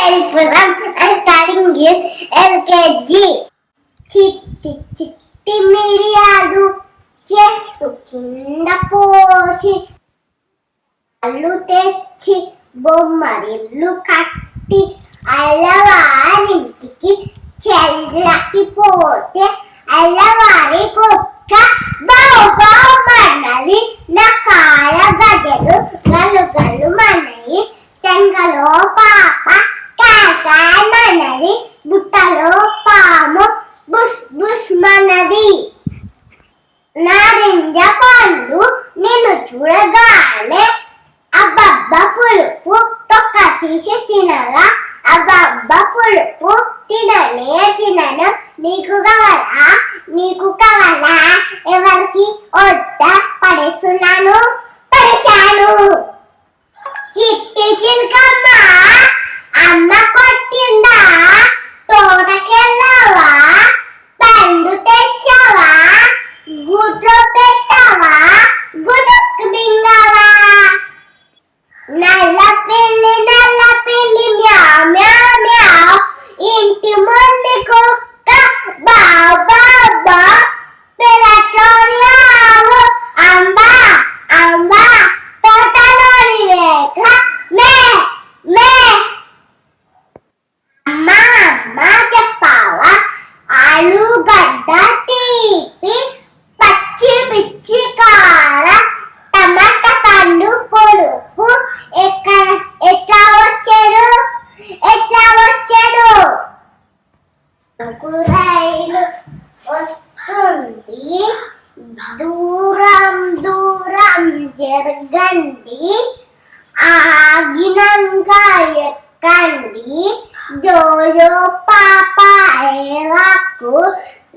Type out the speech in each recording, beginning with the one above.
Elpuram. I'm studying in LKG. చిట్టి చిట్టి మిరియాలు చెట్టు కింద పోసి అల్లు తెచ్చి బొమ్మరిల్లు కట్టి అల్లవారింటికి చెల్లకి పోతే అల్లవారి కుక్క బావుమన్నది నకాల గజలు గలు గలు మనది చెంగలో పాప కాకామన్నది బుట్టలో పాము బుస్ బుస్ మనది నారింజ పండు నిన్ను చూడగానే అబ్బబ్బ పులుపు తొక్క తీసి తినగా అబ్బబ్బ పులుపు తినను నీకు కావాలా ఎవరికి వద్దా పడేశాను చిట్టి చిల్కమ్మ అమ్మ కొట్టిందా తోటకెళ్ళావా పండు తెచ్చావా గుడ్లో పెట్టావా గుడుక్కు బింగావా నల్ల పిల్లి మ్యావ్ మ్యావ్ మ్యావ్ ఇంటి ముందు కుక్క బావ్ బావ్ బావ్ పెరట్లోని ఆవు అంబా అంబా తోటలోని మేక మే మే అమ్మా చెప్పావా ఆలుగడ్డ తీపి పచ్చి పిచ్చి కార టమాటా పండు పొడుపు ఎట్లా వచ్చాడు రైలు వస్తుంది దూరం జరగండి ఆగినంగా ఎక్కండి జోజో పాప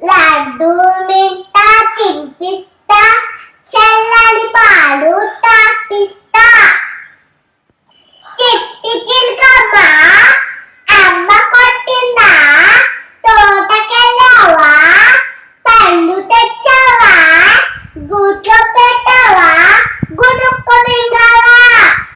లడ్డు మిఠా తినిపిస్తా